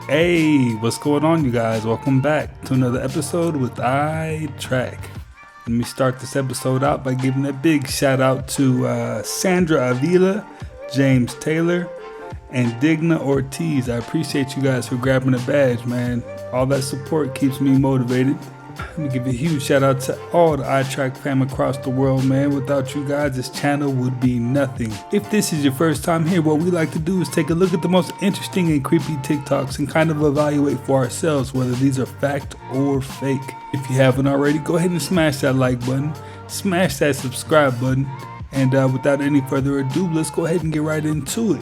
Hey, what's going on, you guys? Welcome back to another episode with iTrack. Let me start this episode out by giving a big shout out to Sandra Avila, James Taylor, and Digna Ortiz. I appreciate you guys for grabbing a badge, man. All that support keeps me motivated. Let me give a huge shout out to all the iTrack fam across the world, man. Without you guys, this channel would be nothing. If this is your first time here, what we like to do is take a look at the most interesting and creepy TikToks and kind of evaluate for ourselves whether these are fact or fake. If you haven't already, go ahead and smash that like button, smash that subscribe button, and without any further ado, let's go ahead and get right into it.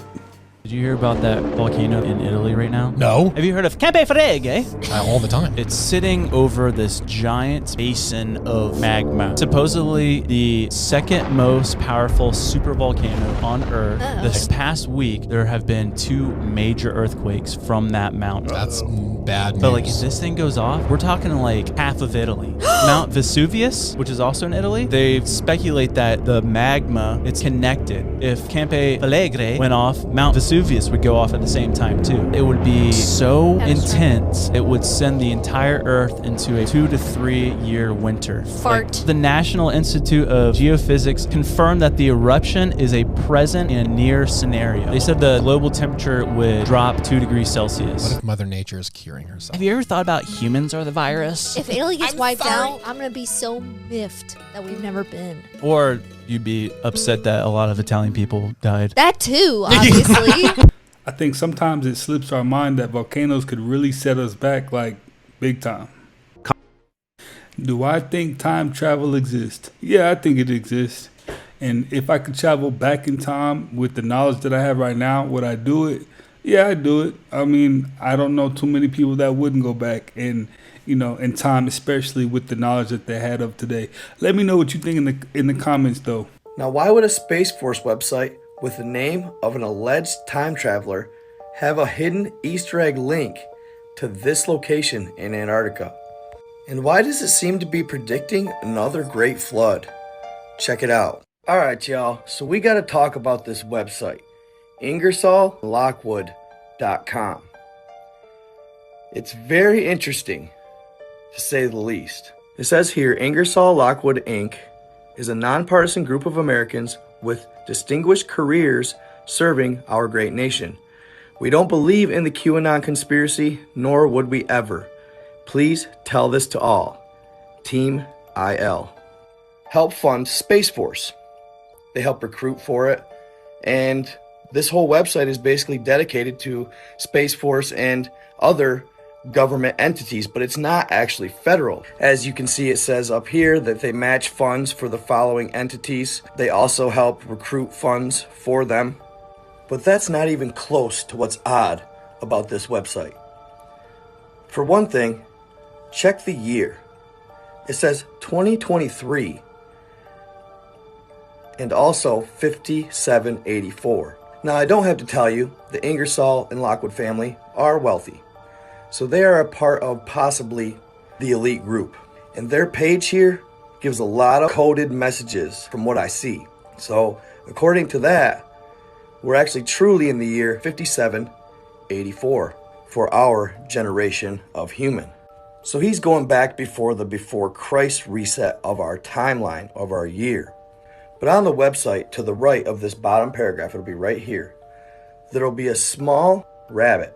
Did you hear about that volcano in Italy right now? No. Have you heard of Campe Freghe? All the time. It's sitting over this giant basin of magma. Supposedly the second most powerful supervolcano on Earth. This past week, there have been 2 major earthquakes from that mountain. That's bad news. But like, if this thing goes off, we're talking like half of Italy. Mount Vesuvius, which is also in Italy, they speculate that the magma, it's connected. If Campe Flegre went off, Mount Vesuvius would go off at the same time too. It would be so intense, it would send the entire Earth into a 2 to 3 year winter. Fart. Like, the National Institute of Geophysics confirmed that the eruption is a present and near scenario. They said the global temperature would drop 2 degrees Celsius. What if Mother Nature is curing herself? Have you ever thought about humans are the virus? If Italy gets wiped out, I'm gonna be so miffed that we've never been. Or you'd be upset that a lot of Italian people died. That too, obviously. I think sometimes it slips our mind that volcanoes could really set us back, like, big time. Do I think time travel exists? Yeah, I think it exists. And if I could travel back in time with the knowledge that I have right now, would I do it? Yeah, I'd do it. I mean, I don't know too many people that wouldn't go back and, you know, in time, especially with the knowledge that they had of today. Let me know what you think in the comments, though. Now, why would a Space Force website with the name of an alleged time traveler have a hidden Easter egg link to this location in Antarctica? And why does it seem to be predicting another great flood? Check it out. Alright, y'all, so we gotta talk about this website, IngersollLockwood.com. It's very interesting, to say the least. It says here, Ingersoll Lockwood Inc. is a nonpartisan group of Americans with distinguished careers serving our great nation. We don't believe in the QAnon conspiracy, nor would we ever. Please tell this to all. Team IL. Help fund Space Force. They help recruit for it, and this whole website is basically dedicated to Space Force and other government entities, but it's not actually federal. As you can see, it says up here that they match funds for the following entities. They also help recruit funds for them. But that's not even close to what's odd about this website. For one thing, check the year. It says 2023 and also 5784. Now, I don't have to tell you, the Ingersoll and Lockwood family are wealthy. So they are a part of possibly the elite group. And their page here gives a lot of coded messages from what I see. So according to that, we're actually truly in the year 5784 for our generation of human. So he's going back before Christ reset of our timeline of our year. But on the website to the right of this bottom paragraph, it'll be right here, there'll be a small rabbit.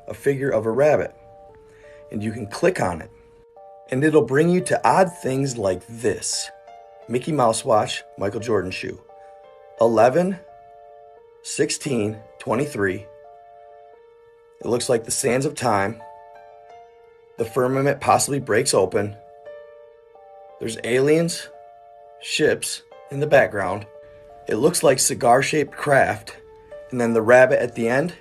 A figure of a rabbit, and you can click on it and it'll bring you to odd things like this: Mickey Mouse watch, Michael Jordan shoe, 11 16 23. It looks like the sands of time. The firmament possibly breaks open. There's aliens, ships in the background. It looks like cigar-shaped craft, and then the rabbit at the end.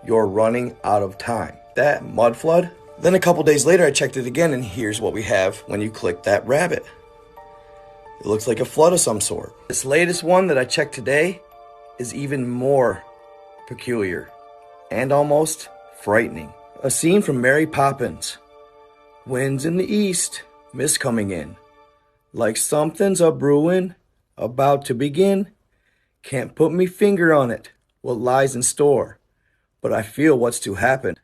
You're running out of time. That mud flood. Then a couple days later, I checked it again, and here's what we have when you click that rabbit. It looks like a flood of some sort. This latest one that I checked today is even more peculiar and almost frightening. A scene from Mary Poppins. Winds in the east, mist coming in. Like something's a brewing, about to begin. Can't put me finger on it, what lies in store. But I feel what's to happen.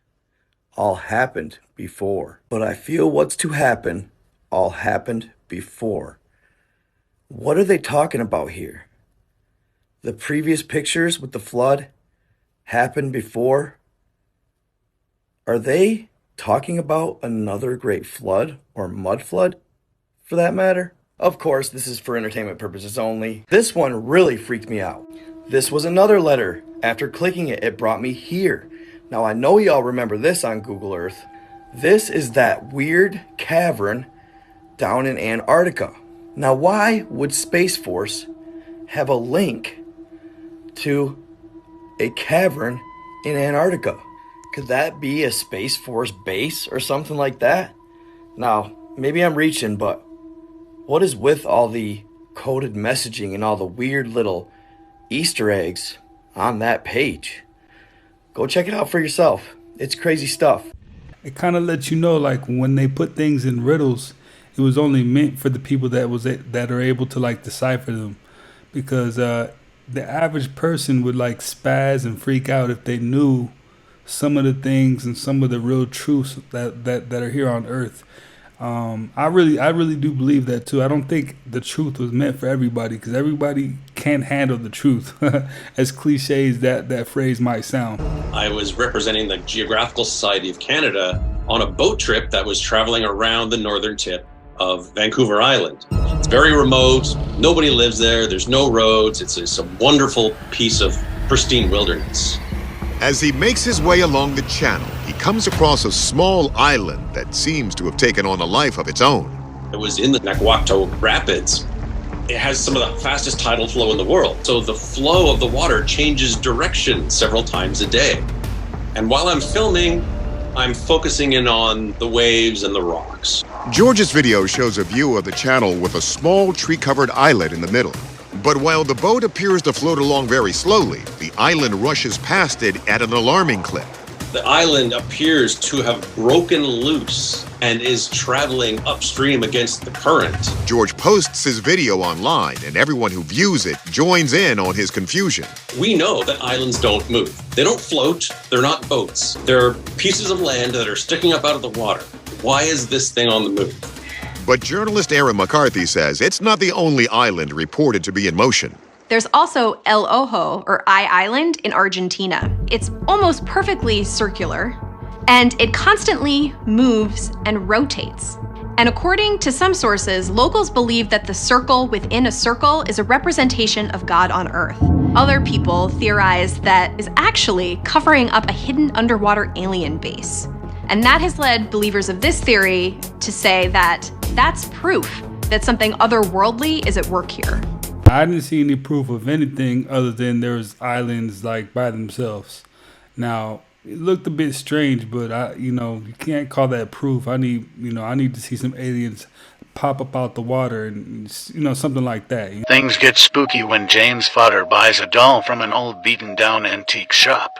all happened before. But I feel what's to happen all happened before. What are they talking about here? The previous pictures with the flood happened before? Are they talking about another great flood or mud flood for that matter? Of course, this is for entertainment purposes only. This one really freaked me out. This was another letter. After clicking it, it brought me here. Now I know y'all remember this on Google Earth. This is that weird cavern down in Antarctica. Now why would Space Force have a link to a cavern in Antarctica? Could that be a Space Force base or something like that? Now, maybe I'm reaching, but what is with all the coded messaging and all the weird little Easter eggs on that page? Go check it out for yourself. It's crazy stuff. It kind of lets you know, like, when they put things in riddles, it was only meant for the people that are able to, like, decipher them. Because the average person would, like, spaz and freak out if they knew some of the things and some of the real truths that are here on Earth. I really do believe that too. I don't think the truth was meant for everybody, because everybody can't handle the truth. As cliche as that phrase might sound. I was representing the Geographical Society of Canada on a boat trip that was traveling around the northern tip of Vancouver Island. It's very remote. Nobody lives there. There's no roads. It's a wonderful piece of pristine wilderness. As he makes his way along the channel, he comes across a small island that seems to have taken on a life of its own. It was in the Naguacto Rapids. It has some of the fastest tidal flow in the world. So the flow of the water changes direction several times a day. And while I'm filming, I'm focusing in on the waves and the rocks. George's video shows a view of the channel with a small tree-covered islet in the middle. But while the boat appears to float along very slowly, the island rushes past it at an alarming clip. The island appears to have broken loose and is traveling upstream against the current. George posts his video online, and everyone who views it joins in on his confusion. We know that islands don't move. They don't float. They're not boats. They're pieces of land that are sticking up out of the water. Why is this thing on the move? But journalist Aaron McCarthy says it's not the only island reported to be in motion. There's also El Ojo, or I Island, in Argentina. It's almost perfectly circular, and it constantly moves and rotates. And according to some sources, locals believe that the circle within a circle is a representation of God on Earth. Other people theorize that is actually covering up a hidden underwater alien base. And that has led believers of this theory to say that that's proof that something otherworldly is at work here. I didn't see any proof of anything other than there's islands like by themselves. Now, it looked a bit strange, but you can't call that proof. I need to see some aliens pop up out the water and something like that. Things get spooky when James Fodder buys a doll from an old beaten down antique shop.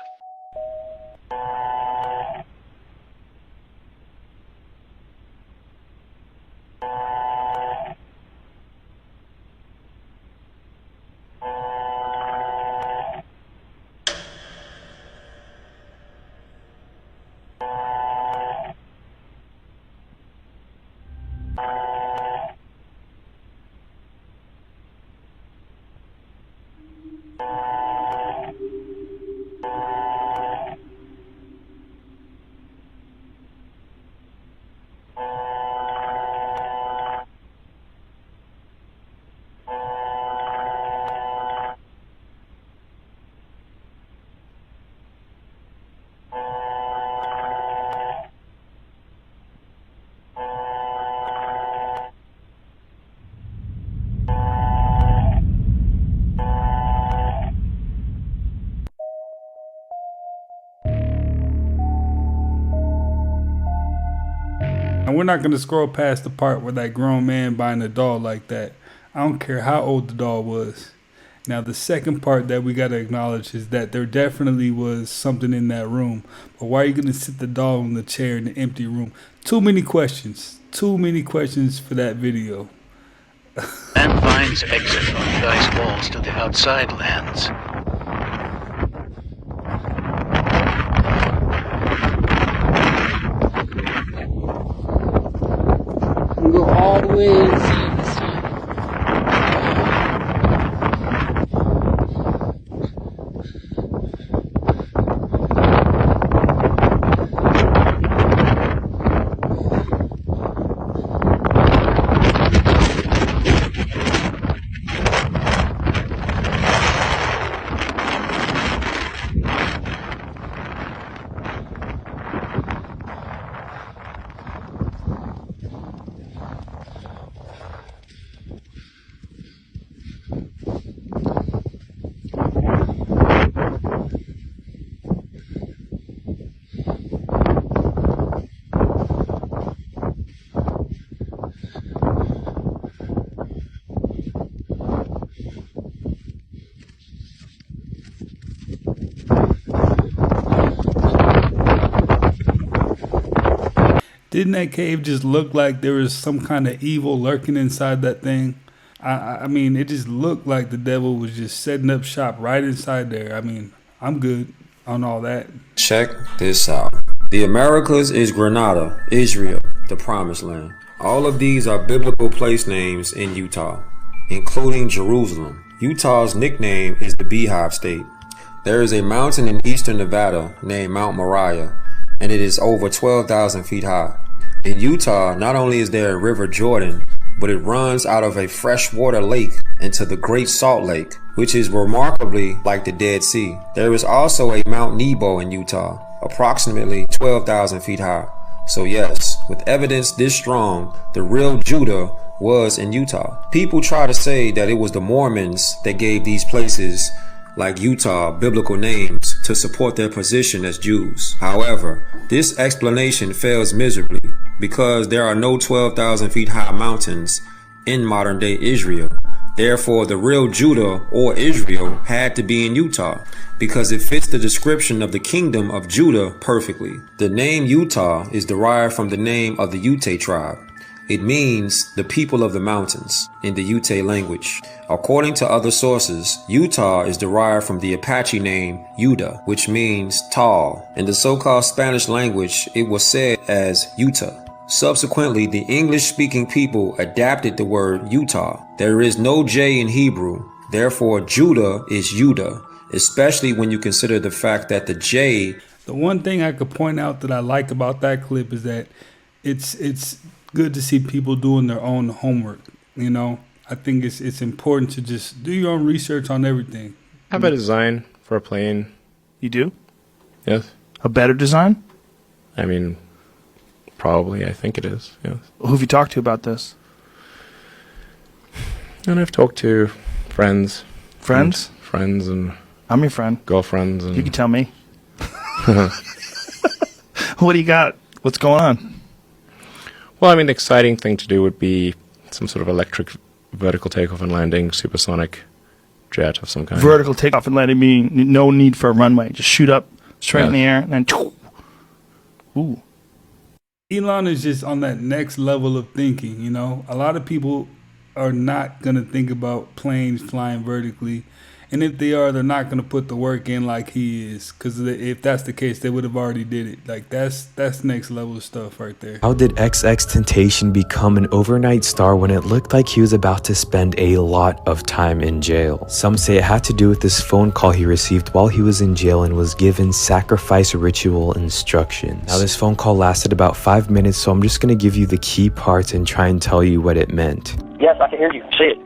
And we're not going to scroll past the part where that grown man buying a doll like that. I don't care how old the doll was. Now, the second part that we got to acknowledge is that there definitely was something in that room. But why are you going to sit the doll in the chair in the empty room? Too many questions. Too many questions for that video. Man finds exit from the ice walls to the outside lands. Wait and see this time. Didn't that cave just look like there was some kind of evil lurking inside that thing? I mean, it just looked like the devil was just setting up shop right inside there. I mean, I'm good on all that. Check this out. The Americas is Grenada, Israel, the Promised Land. All of these are biblical place names in Utah, including Jerusalem. Utah's nickname is the Beehive State. There is a mountain in eastern Nevada named Mount Moriah, and it is over 12,000 feet high. In Utah, not only is there a River Jordan, but it runs out of a freshwater lake into the Great Salt Lake, which is remarkably like the Dead Sea. There is also a Mount Nebo in Utah, approximately 12,000 feet high. So yes, with evidence this strong, the real Judah was in Utah. People try to say that it was the Mormons that gave these places like Utah biblical names to support their position as Jews. However, this explanation fails miserably because there are no 12,000 feet high mountains in modern day Israel. Therefore, the real Judah or Israel had to be in Utah because it fits the description of the kingdom of Judah perfectly. The name Utah is derived from the name of the Ute tribe. It means the people of the mountains in the Ute language. According to other sources, Utah is derived from the Apache name Yuda, which means tall. In the so-called Spanish language, it was said as Utah. Subsequently, the English-speaking people adapted the word Utah. There is no J in Hebrew, therefore Judah is Yuda, especially when you consider the fact that the J... The one thing I could point out that I like about that clip is that it's good to see people doing their own homework. You know, I think it's important to just do your own research on everything. How about a design for a plane? You do? Yes. A better design? I mean, probably. I think it is. Yes. Who have you talked to about this? And I've talked to friends. Friends? Friends and... I'm your friend. Girlfriends and... You can tell me. What do you got? What's going on? Well, I mean, the exciting thing to do would be some sort of electric vertical takeoff and landing supersonic jet of some kind. Vertical takeoff and landing, meaning no need for a runway. Just shoot up straight in the air and then... Ooh. Elon is just on that next level of thinking, you know. A lot of people are not going to think about planes flying vertically. And if they are, they're not going to put the work in like he is. Because if that's the case, they would have already did it. Like, that's next level stuff right there. How did XXXTentacion become an overnight star when it looked like he was about to spend a lot of time in jail? Some say it had to do with this phone call he received while he was in jail and was given sacrifice ritual instructions. Now, this phone call lasted about 5 minutes, so I'm just going to give you the key parts and try and tell you what it meant. Yes, I can hear you. Say it.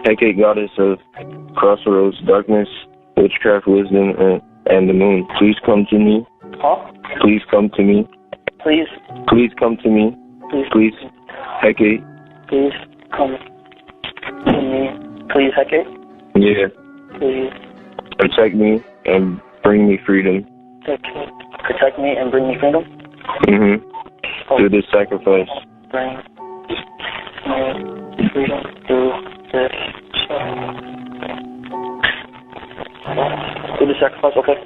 Hecate, goddess of crossroads, darkness, witchcraft, wisdom, and the moon. Please come to me. Huh? Please come to me. Please. Please come to me. Please. Hecate. Please come to me. Please, Hecate. Yeah. Please. Protect me and bring me freedom. Protect me and bring me freedom? Mm-hmm. Oh. Through this sacrifice. Bring me freedom through this through the sacrifice, okay.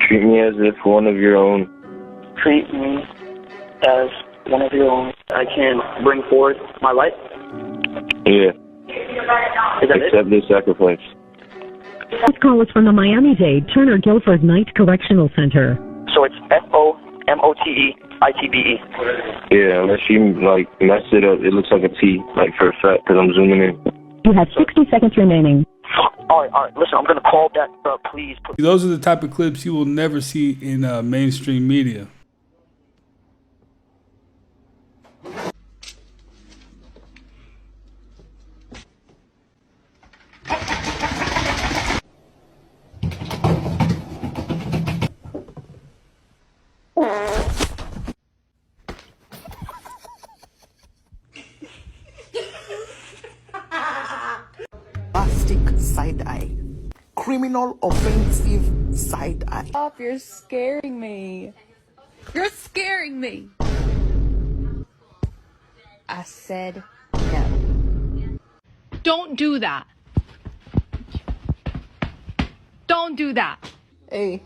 Treat me as if one of your own. Treat me as one of your own. I can bring forward my light? Yeah. Is that Accept this sacrifice. This call is from the Miami-Dade Turner Guilford Knight Correctional Center. So it's FOMI MOTEITBE. Yeah, unless you like messed it up, it looks like a T, like for a fact, because I'm zooming in. You have 60 seconds remaining. All right. Listen, I'm gonna call back, please. Those are the type of clips you will never see in mainstream media. Plastic side eye. Criminal offensive side eye. Stop, you're scaring me. You're scaring me. I said no. Don't do that. Don't do that. Hey,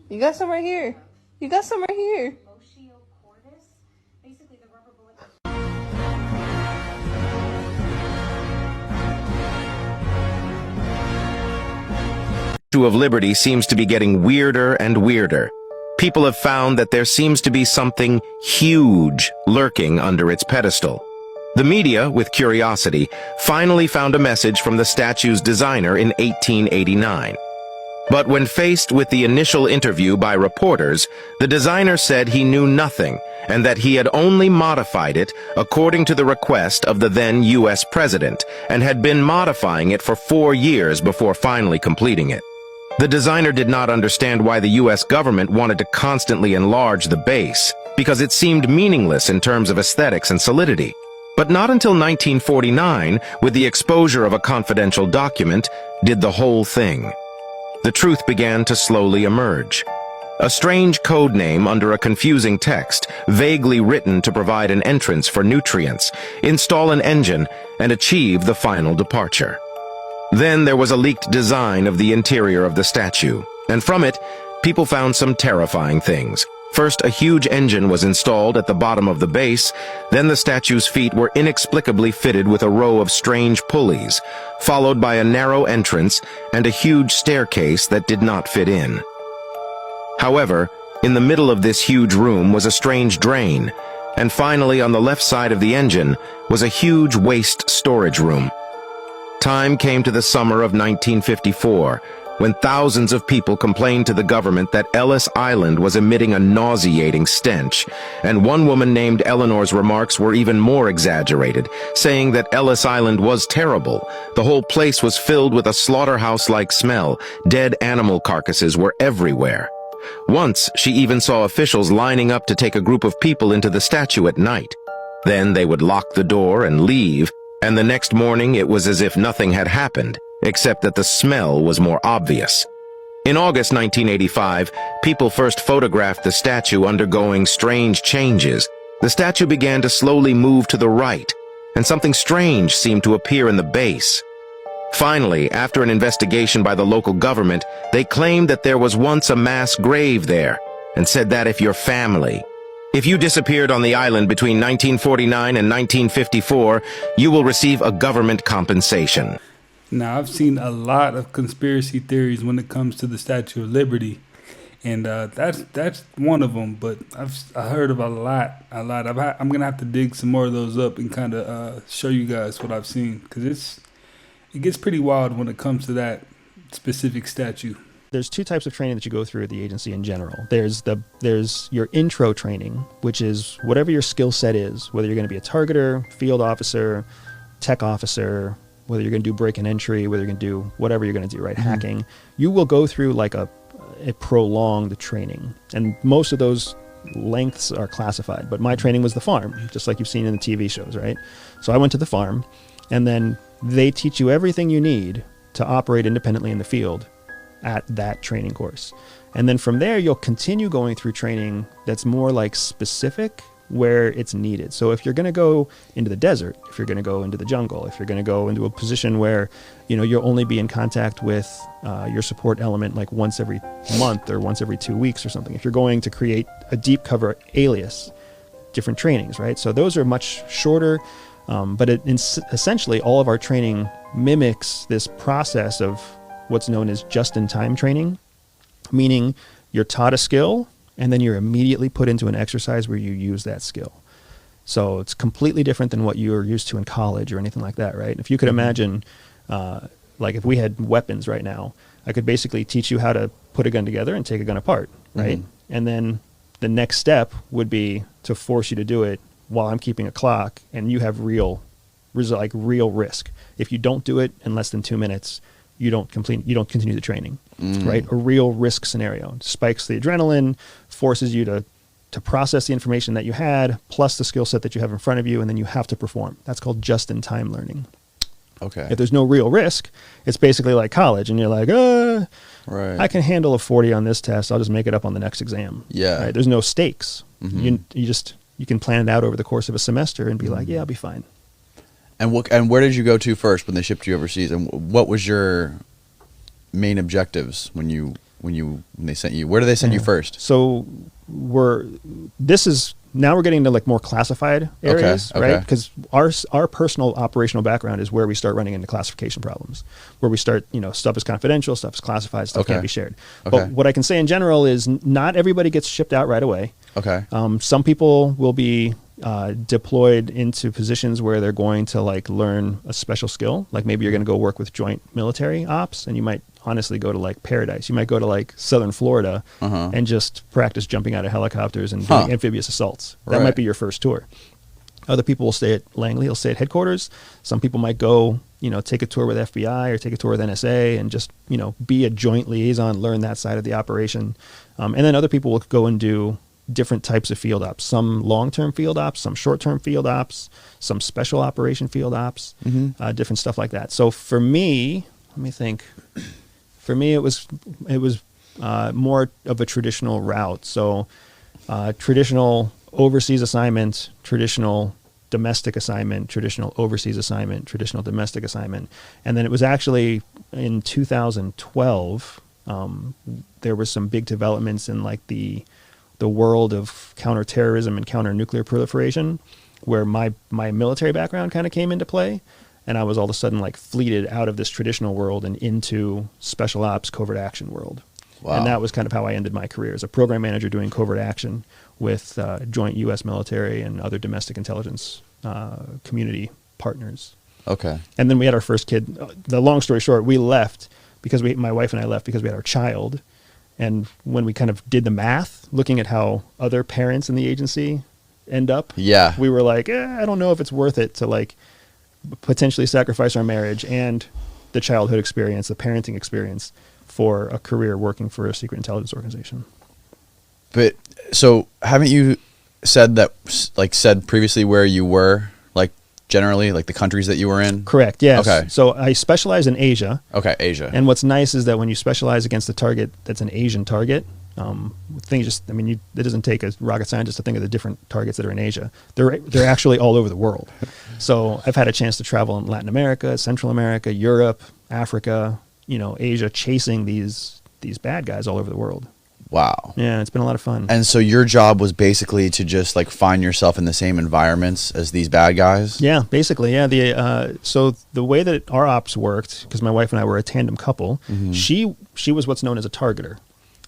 you got some right here. You got some right here. Statue of Liberty seems to be getting weirder and weirder. People have found that there seems to be something huge lurking under its pedestal. The media, with curiosity, finally found a message from the statue's designer in 1889. But when faced with the initial interview by reporters, the designer said he knew nothing and that he had only modified it according to the request of the then U.S. president and had been modifying it for 4 years before finally completing it. The designer did not understand why the U.S. government wanted to constantly enlarge the base, because it seemed meaningless in terms of aesthetics and solidity. But not until 1949, with the exposure of a confidential document, did the whole thing. The truth began to slowly emerge. A strange code name under a confusing text, vaguely written to provide an entrance for nutrients, install an engine, and achieve the final departure. Then there was a leaked design of the interior of the statue, and from it, people found some terrifying things. First, a huge engine was installed at the bottom of the base, then the statue's feet were inexplicably fitted with a row of strange pulleys, followed by a narrow entrance and a huge staircase that did not fit in. However, in the middle of this huge room was a strange drain, and finally on the left side of the engine was a huge waste storage room. Time came to the summer of 1954, when thousands of people complained to the government that Ellis Island was emitting a nauseating stench, and one woman named Eleanor's remarks were even more exaggerated, saying that Ellis Island was terrible. The whole place was filled with a slaughterhouse-like smell. Dead animal carcasses were everywhere. Once, she even saw officials lining up to take a group of people into the statue at night. Then they would lock the door and leave, and the next morning it was as if nothing had happened, except that the smell was more obvious. In August 1985, people first photographed the statue undergoing strange changes. The statue began to slowly move to the right, and something strange seemed to appear in the base. Finally, after an investigation by the local government, they claimed that there was once a mass grave there, and said that if you disappeared on the island between 1949 and 1954, you will receive a government compensation. Now, I've seen a lot of conspiracy theories when it comes to the Statue of Liberty, and that's one of them. But I heard of a lot. I'm gonna have to dig some more of those up and kind of show you guys what I've seen, because it gets pretty wild when it comes to that specific statue. There's two types of training that you go through at the agency in general. There's your intro training, which is whatever your skill set is, whether you're going to be a targeter, field officer, tech officer, whether you're going to do break and entry, whether you're going to do whatever you're going to do, right? Mm-hmm. Hacking. You will go through like a prolonged training, and most of those lengths are classified. But my training was the farm, just like you've seen in the TV shows, right? So I went to the farm, and then they teach you everything you need to operate independently in the field at that training course. And then from there, you'll continue going through training that's more like specific where it's needed. So if you're going to go into the desert, if you're going to go into the jungle, if you're going to go into a position where, you'll only be in contact with your support element like once every month or once every 2 weeks or something. If you're going to create a deep cover alias, different trainings, right? So those are much shorter, but essentially all of our training mimics this process of what's known as just-in-time training, meaning you're taught a skill, and then you're immediately put into an exercise where you use that skill. So it's completely different than what you're used to in college or anything like that, right? If you could imagine, like if we had weapons right now, I could basically teach you how to put a gun together and take a gun apart, right? And then the next step would be to force you to do it while I'm keeping a clock, and you have real risk. If you don't do it in less than 2 minutes, you don't continue the training, right? A real risk scenario. Spikes the adrenaline, forces you to process the information that you had, plus the skill set that you have in front of you, and then you have to perform. That's called just-in-time learning. Okay. If there's no real risk, it's basically like college, and you're like, right. I can handle a 40 on this test. I'll just make it up on the next exam. Yeah. Right? There's no stakes. You can plan it out over the course of a semester and be like, yeah, I'll be fine. And where did you go to first when they shipped you overseas? And what was your main objectives when they sent you? Where did they send you first? So now we're getting to like more classified areas, right? Because our personal operational background is where we start running into classification problems, where we start, stuff is confidential, stuff is classified, stuff can't be shared. But what I can say in general is not everybody gets shipped out right away. Okay. Some people will be deployed into positions where they're going to like learn a special skill. Like maybe you're going to go work with joint military ops, and you might honestly go to like Paradise. You might go to like Southern Florida and just practice jumping out of helicopters and doing amphibious assaults. That might be your first tour. Other people will stay at Langley, will stay at headquarters. Some people might go, take a tour with FBI or take a tour with NSA and just, be a joint liaison, learn that side of the operation. And then other people will go and do different types of field ops, some long-term field ops, some short-term field ops, some special operation field ops, different stuff like that. So for me, let me think. For me, it was more of a traditional route. So traditional overseas assignment, traditional domestic assignment, traditional overseas assignment, traditional domestic assignment. And then it was actually in 2012, there were some big developments in like the world of counterterrorism and counter-nuclear proliferation, where my military background kind of came into play. And I was all of a sudden like fleeted out of this traditional world and into special ops, covert action world. Wow. And that was kind of how I ended my career as a program manager doing covert action with joint U.S. military and other domestic intelligence community partners. Okay. And then we had our first kid. The long story short, we left because my wife and I left because we had our child. And when we kind of did the math, looking at how other parents in the agency end up, we were like, I don't know if it's worth it to like potentially sacrifice our marriage and the childhood experience, the parenting experience for a career working for a secret intelligence organization. But so haven't you said previously where you were, like generally, like the countries that you were in? Correct. Yes. Okay. So I specialize in Asia. Okay. Asia. And what's nice is that when you specialize against a target that's an Asian target, it doesn't take a rocket scientist to think of the different targets that are in Asia. They're actually all over the world. So I've had a chance to travel in Latin America, Central America, Europe, Africa, Asia, chasing these bad guys all over the world. Wow. Yeah, it's been a lot of fun. And so your job was basically to just like find yourself in the same environments as these bad guys? Yeah, basically. Yeah. So the way that our ops worked, because my wife and I were a tandem couple, she was what's known as a targeter.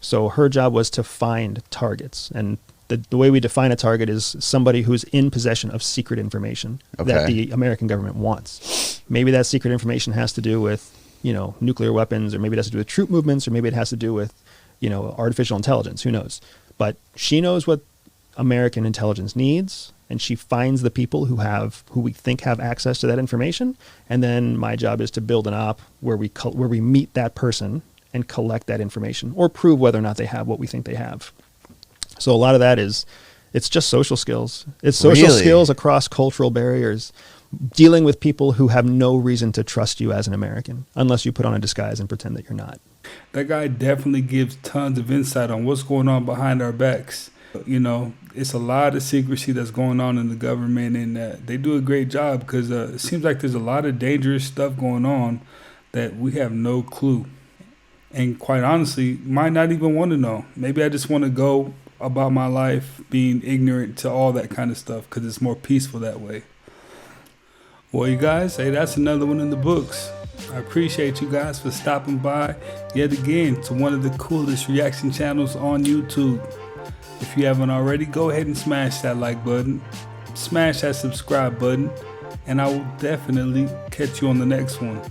So her job was to find targets. And the way we define a target is somebody who's in possession of secret information that the American government wants. Maybe that secret information has to do with, nuclear weapons, or maybe it has to do with troop movements, or maybe it has to do with, artificial intelligence. Who knows? But she knows what American intelligence needs, and she finds the people who we think have access to that information. And then my job is to build an op where we meet that person and collect that information, or prove whether or not they have what we think they have. So a lot of that it's just social skills. It's social skills across cultural barriers, dealing with people who have no reason to trust you as an American, unless you put on a disguise and pretend that you're not. That guy definitely gives tons of insight on what's going on behind our backs. It's a lot of secrecy that's going on in the government, and they do a great job because it seems like there's a lot of dangerous stuff going on that we have no clue. And quite honestly, might not even want to know. Maybe I just want to go about my life being ignorant to all that kind of stuff because it's more peaceful that way. Well, you guys, hey, that's another one in the books. I appreciate you guys for stopping by yet again to one of the coolest reaction channels on YouTube. If you haven't already, go ahead and smash that like button, smash that subscribe button, and I will definitely catch you on the next one.